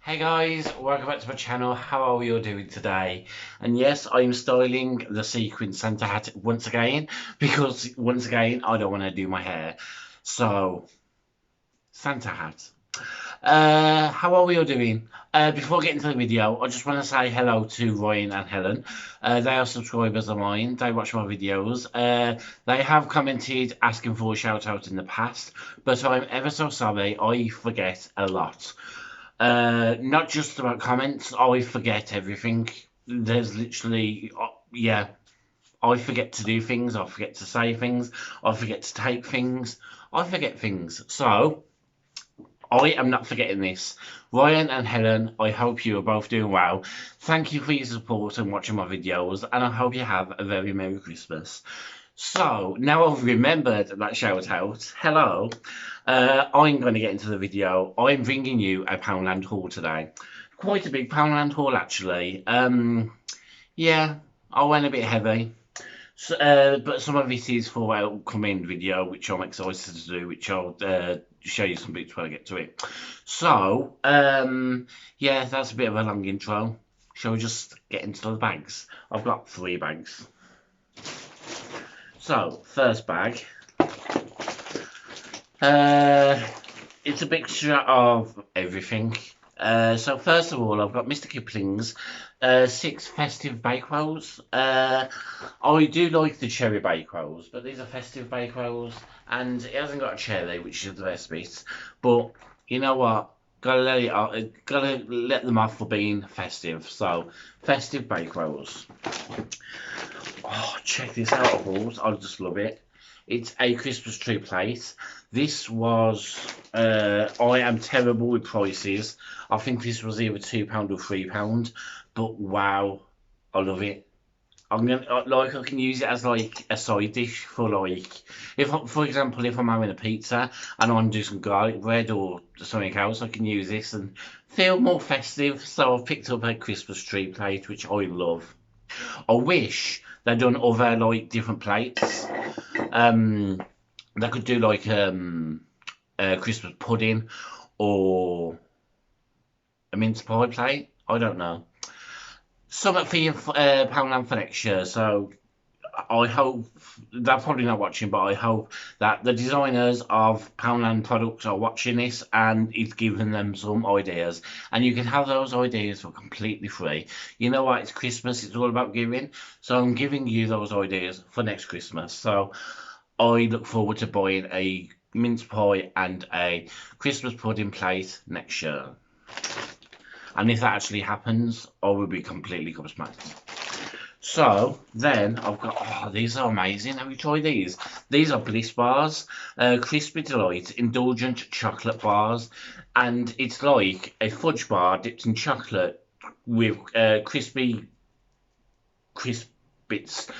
Hey guys, welcome back to my channel. How are we all doing today? And yes, I'm styling the sequin Santa hat once again because once again I don't want to do my hair. So, Santa hat. How are we all doing? Before I get into the video, I just want to say hello to Ryan and Helen. They are subscribers of mine. They watch my videos. They have commented asking for a shout out in the past, but I'm ever so sorry. I forget a lot. Not just about comments. I forget everything. There's literally, yeah, I forget to do things. I forget to say things. I forget to take things. I forget things. So, I am not forgetting this. Ryan and Helen, I hope you are both doing well. Thank you for your support and watching my videos, and I hope you have a very Merry Christmas. So, now I've remembered that shout out, hello, I'm going to get into the video. I'm bringing you a Poundland haul today. Quite a big Poundland haul, actually. Yeah, I went a bit heavy. So, but some of it is for our upcoming video, which I'm excited to do, which I'll show you some bits when I get to it. So, yeah, that's a bit of a long intro. Shall we just get into the bags? I've got 3 bags. So, first bag. It's a mixture of everything. So first of all, I've got Mr. Kipling's 6 festive bake rolls. I do like the cherry bake rolls, but these are festive bake rolls, and it hasn't got a cherry, which is the best bit. But you know what? Gotta let them off for being festive. So festive bake rolls. Oh, check this out, balls! I just love it. It's a Christmas tree plate. This was, I am terrible with prices. I think this was either £2 or £3, but wow, I love it. I'm gonna like I can use it as like a side dish for like for example, if I'm having a pizza and I'm doing some garlic bread or something else, I can use this and feel more festive. So I've picked up a Christmas tree plate, which I love. I wish they'd done other like different plates. They could do like a Christmas pudding or a mince pie plate. I don't know. Something for your Poundland for next year. So I hope they're probably not watching, but I hope that the designers of Poundland products are watching this and it's giving them some ideas. And you can have those ideas for completely free. You know what? It's Christmas. It's all about giving. So I'm giving you those ideas for next Christmas. So I look forward to buying a mince pie and a Christmas pudding plate next year. And if that actually happens, I will be completely gobsmacked. So then I've got, oh, these are amazing. Have you tried these? These are Bliss bars, Crispy Delight, indulgent chocolate bars, and it's like a fudge bar dipped in chocolate with crispy crisp bits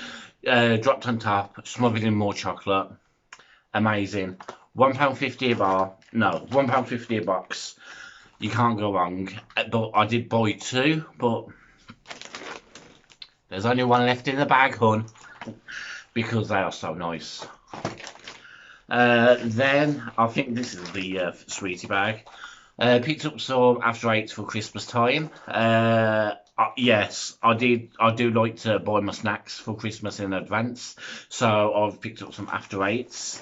dropped on top, smothered in more chocolate. Amazing. £1.50 a bar. No, £1.50 a box. You can't go wrong. But I did buy 2, but there's only 1 left in the bag, hun, because they are so nice. Then I think this is the sweetie bag. Picked up some after 8s for Christmas time. Yes, I do like to buy my snacks for Christmas in advance, so I've picked up some after 8s.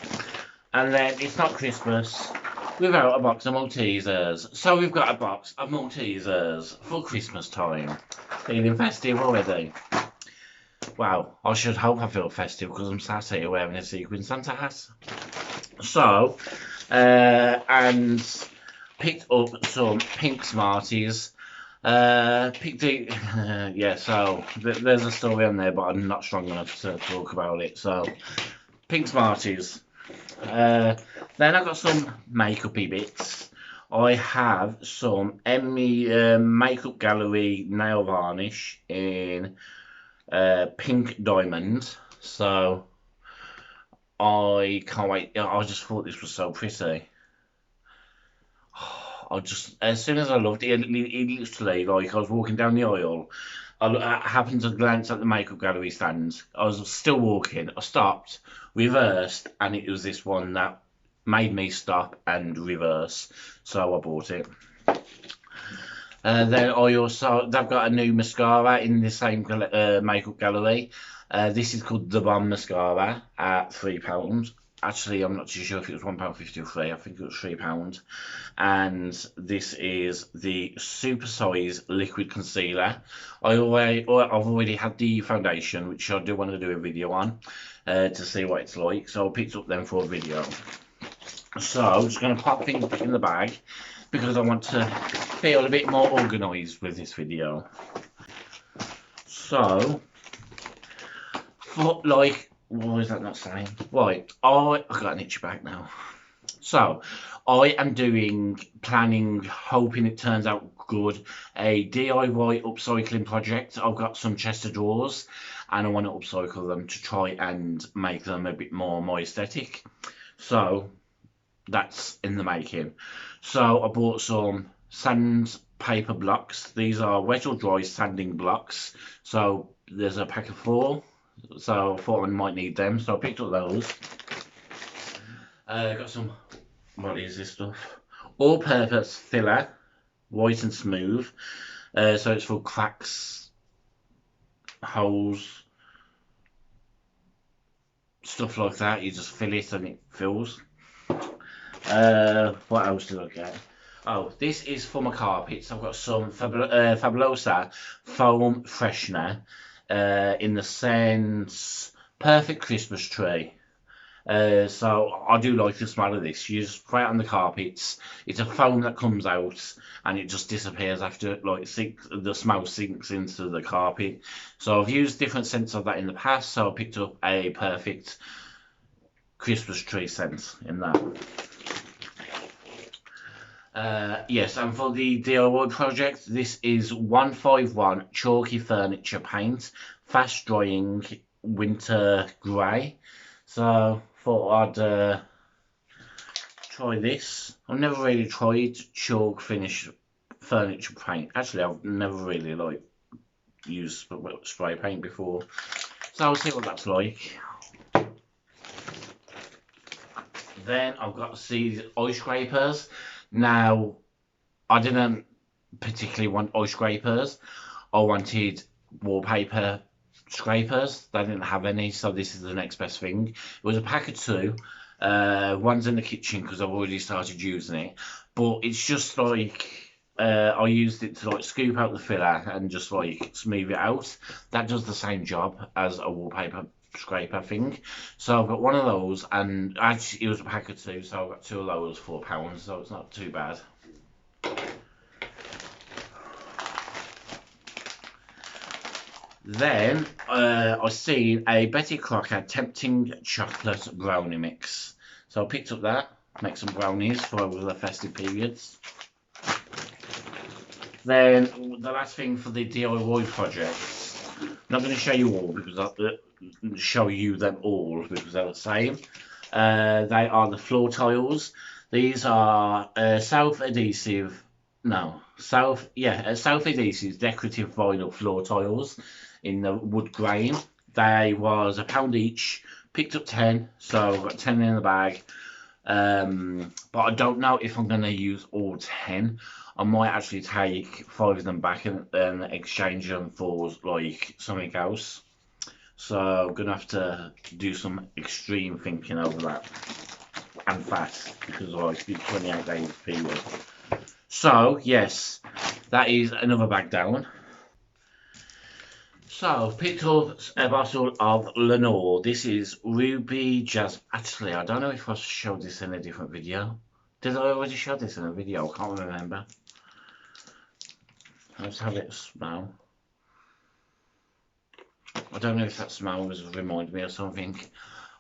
And then it's not Christmas without a box of Maltesers. So we've got a box of Maltesers for Christmas time. Feeling festive already. Wow, I should hope I feel festive because I'm sat here wearing a sequin Santa hat. So, and picked up some pink Smarties. Yeah, so there's a story on there, but I'm not strong enough to talk about it. So, pink Smarties. Then I got some makeupy bits. I have some Emmy Makeup Gallery nail varnish in pink diamond. So I can't wait. I just thought this was so pretty. I just, as soon as I loved it, it literally, like I was walking down the aisle, I happened to glance at the makeup gallery stands. I was still walking. I stopped, reversed, and it was this one that made me stop and reverse. So I bought it. Then they've got a new mascara in the same makeup gallery. This is called the Bomb Mascara at £3. Actually, I'm not too sure if it was £1.50 or £3. I think it was £3. And this is the Super Size Liquid Concealer. I've already had the foundation, which I do want to do a video on to see what it's like. So I picked up them for a video. So I'm just going to pop things back in the bag because I want to feel a bit more organised with this video. So, what is that not saying? Right, I've got an itchy back now. So, I am planning, hoping it turns out good, a DIY upcycling project. I've got some chest of drawers and I want to upcycle them to try and make them a bit more my aesthetic. So, that's in the making. So I bought some sandpaper blocks. These are wet or dry sanding blocks. So there's a pack of 4. So I thought I might need them. So I picked up those. Got some, what is this stuff? All-purpose filler, white and smooth. So it's for cracks, holes, stuff like that. You just fill it and it fills. What else did I get? Oh, this is for my carpets. I've got some Fabulosa foam freshener in the scent Perfect Christmas Tree. So I do like the smell of this. You just spray it on the carpets. It's a foam that comes out and it just disappears after the smell sinks into the carpet. So I've used different scents of that in the past. So I picked up a Perfect Christmas Tree scent in that. Yes, and for the DIY project, this is 151 chalky furniture paint, fast drying winter grey. So thought I'd try this. I've never really tried chalk finish furniture paint. Actually, I've never really used spray paint before. So I'll see what that's like. Then I've got these eye scrapers. Now, I didn't particularly want eye scrapers. I wanted wallpaper scrapers. They didn't have any, so this is the next best thing. It was a pack of 2. One's in the kitchen because I've already started using it. But it's just I used it to scoop out the filler and just smooth it out. That does the same job as a wallpaper scraper thing. So I've got one of those, and actually it was a pack of 2, so I've got 2 of those, £4, so it's not too bad. Then I seen a Betty Crocker tempting chocolate brownie mix, so I picked up that, make some brownies for over the festive periods. Then the last thing for the DIY project, I'm not going to show you all because show you them all because they're the same. They are the floor tiles. These are self-adhesive decorative vinyl floor tiles in the wood grain. They was £1 each. Picked up 10, so I've got 10 in the bag. But I don't know if I'm going to use all 10. I might actually take 5 of them back and exchange them for something else. So I'm going to have to do some extreme thinking over that. And fast, because it's 28 days period. So, yes, that is another bag down. So, I've picked up a bottle of Lenore. This is Ruby Jasmine. Actually, I don't know if I showed this in a different video. Did I already show this in a video? I can't remember. Let's have it smell. I don't know if that smell was remind me of something.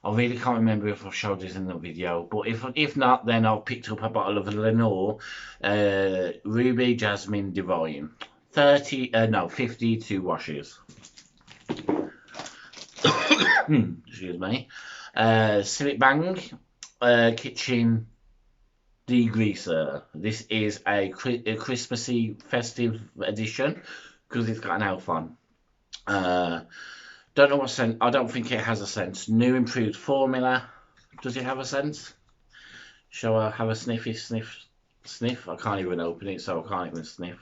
I really can't remember if I showed this in the video, but if not, then I've picked up a bottle of Lenore Ruby Jasmine Divine. 52 washes. Excuse me. Civic Bang Kitchen Degreaser. This is a Christmassy festive edition because it's got an elf on. Don't know what scent. I don't think it has a scent. New improved formula. Does it have a scent? Shall I have a sniffy sniff? I can't even open it, so I can't even sniff.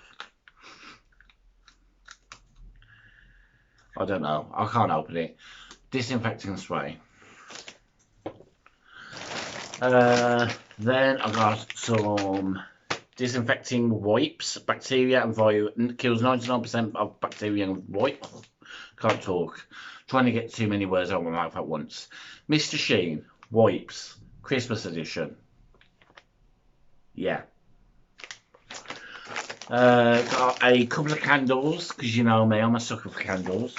I don't know. I can't open it. Disinfecting spray. Then I got some disinfecting wipes. Bacteria and virus kills 99% of bacteria and wipe. Can't talk. Trying to get too many words out of my mouth at once. Mr. Sheen wipes. Christmas edition. Yeah. Got a couple of candles, because you know me, I'm a sucker for candles.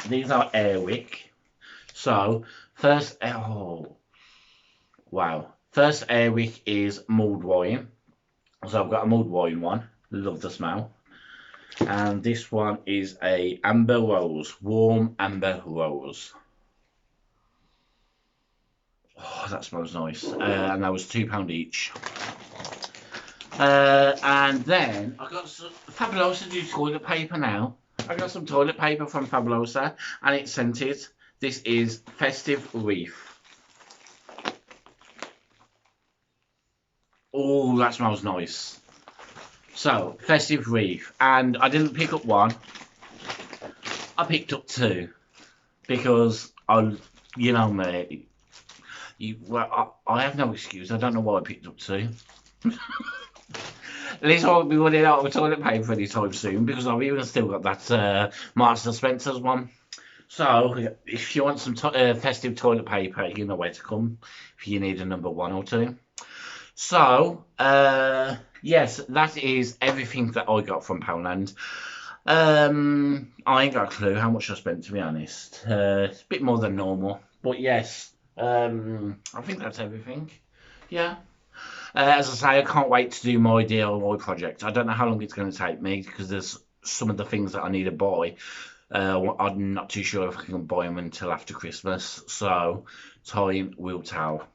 These are Airwick. So, first, oh, wow. First Airwick is mulled wine. So I've got a mulled wine one. Love the smell. And this one is a amber rose. Warm amber rose. Oh, that smells nice. And that was £2 each. And then I got some Fabulosa do toilet paper now. I got some toilet paper from Fabulosa and it's scented. This is Festive Reef. Oh, that smells nice. So, Festive Reef. And I didn't pick up one. I picked up two. Because, you know me. I have no excuse. I don't know why I picked up two. At least I won't be running out of toilet paper anytime soon because I've even still got that Marks and Spencer's one. So if you want some festive toilet paper, you know where to come if you need a number 1 or 2. So yes, that is everything that I got from Poundland. I ain't got a clue how much I spent, to be honest. It's a bit more than normal, but yes, I think that's everything. Yeah. As I say, I can't wait to do my DIY project. I don't know how long it's going to take me because there's some of the things that I need to buy. I'm not too sure if I can buy them until after Christmas, so time will tell.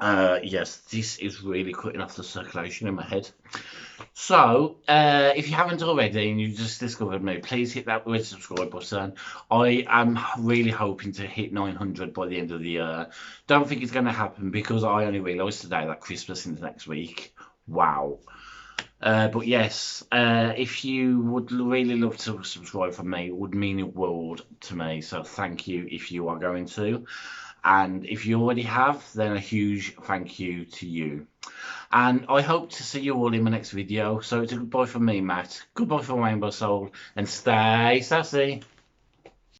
Yes, this is really cutting off the circulation in my head. So, if you haven't already and you just discovered me, please hit that red subscribe button. I am really hoping to hit 900 by the end of the year. Don't think it's going to happen because I only realised today that Christmas is next week. Wow. But yes, if you would really love to subscribe for me, it would mean a world to me. So thank you if you are going to. And if you already have, then a huge thank you to you. And I hope to see you all in my next video. So it's a goodbye from me, Matt. Goodbye from Rainbow Soul. And stay sassy.